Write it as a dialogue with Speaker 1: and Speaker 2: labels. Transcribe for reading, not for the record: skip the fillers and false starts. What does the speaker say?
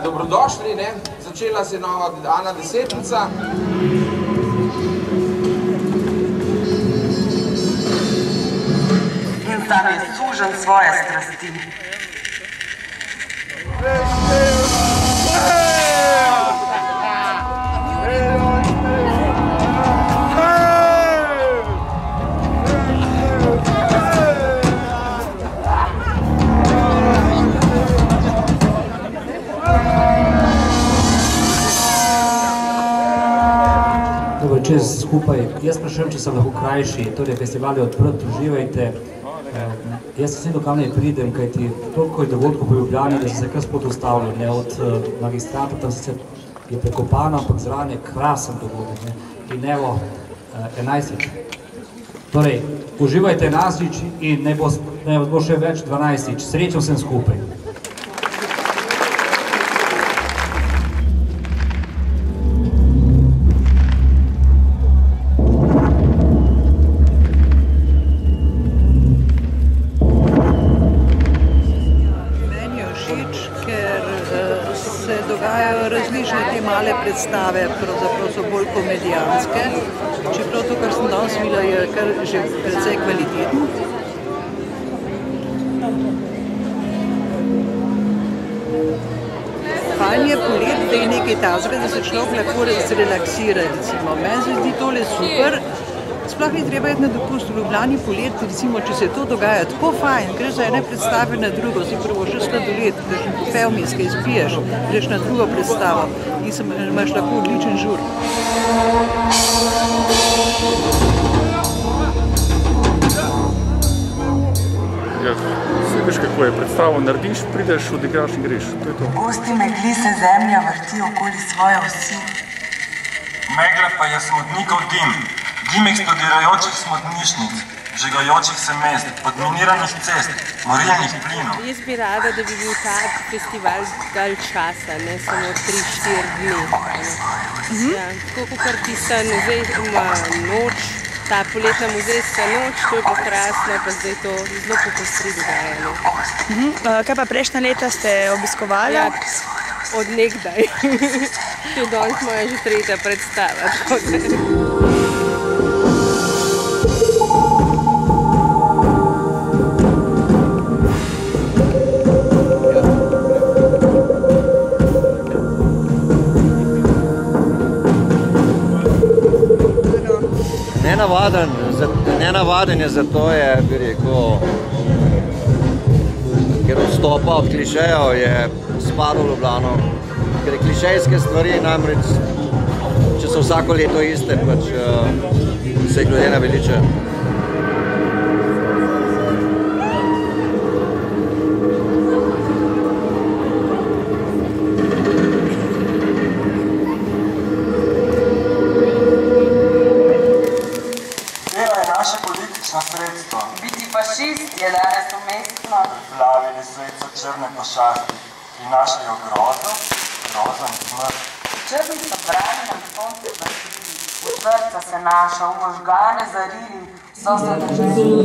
Speaker 1: Dobrodošli, ne? Začela se je nova Ana desetnica.
Speaker 2: In tam je sužen svoje strasti.
Speaker 3: Dobro večer skupaj. Jaz sprašujem, če sem lahko krajši, torej festival je odprt, uživajte. Jaz vsem lokalne pridem, kajti toliko je dogodkov po Ljubljani, da sem se kar spod ustavljal, ne, od magistrata, tam sicer je prekopano, ampak zraven je krasen dogodek, ne, in evo, 11. Torej, uživajte 11 in ne bo še več 12. Srečo vsem skupaj.
Speaker 4: Se dogajajo različne te male predstave, pravzaprav so bolj komedijanske, čeprav to, kar sem danes videla, je kar že precej kvalitetno. Fajn je polet, da je nekaj tazga, da se človek lahko zrelaksira, recimo. Meni se zdi tole super. Sploh ni treba iti na dopust v Ljubljani polet, recimo, če se to dogaja tako fajn, greš za ene predstave na drugo, si prvo še sladoled, greš na kofe vmes, kaj izpiješ, greš na drugo predstavo in imaš lahko odličen žur.
Speaker 5: Ja, veš kako je, predstavo narediš, prideš, odigraš in greš, to je to.
Speaker 2: Gosti megli se zemlja vrti okoli svoje osi.
Speaker 6: Megla pa je smodnikov dim. Dim eksplodirajočih smodnišnic, žigajočih se mest, podminiranih cest, morilnih plinov.
Speaker 7: Jaz bi rada, da bi bil ta festival dalj časa, ne samo 3-4 dni. Ja, tako kot tista noč, ta poletna muzejska noč, to je pa krasno, pa zdaj to zelo popostri dogajanje.
Speaker 8: Kaj pa prejšnja leta ste obiskovali?
Speaker 7: Ja, od nekdaj. To je danes moja že tretja predstava.
Speaker 9: Nenavaden je zato, bi rekel, ker odstopa od klišejev, je spadal v Ljubljano. Ker klišejske stvari namreč, če so vsako leto iste, pač se jih ljudje naveličajo.
Speaker 6: Sredstvo.
Speaker 2: Biti fašist je danes umestno.
Speaker 6: Plavili so črne pošasti in našli grozo in smrt.
Speaker 2: Črni so brali nam sonce vrtili, v srca se naša, v možgane zarili, so se držali.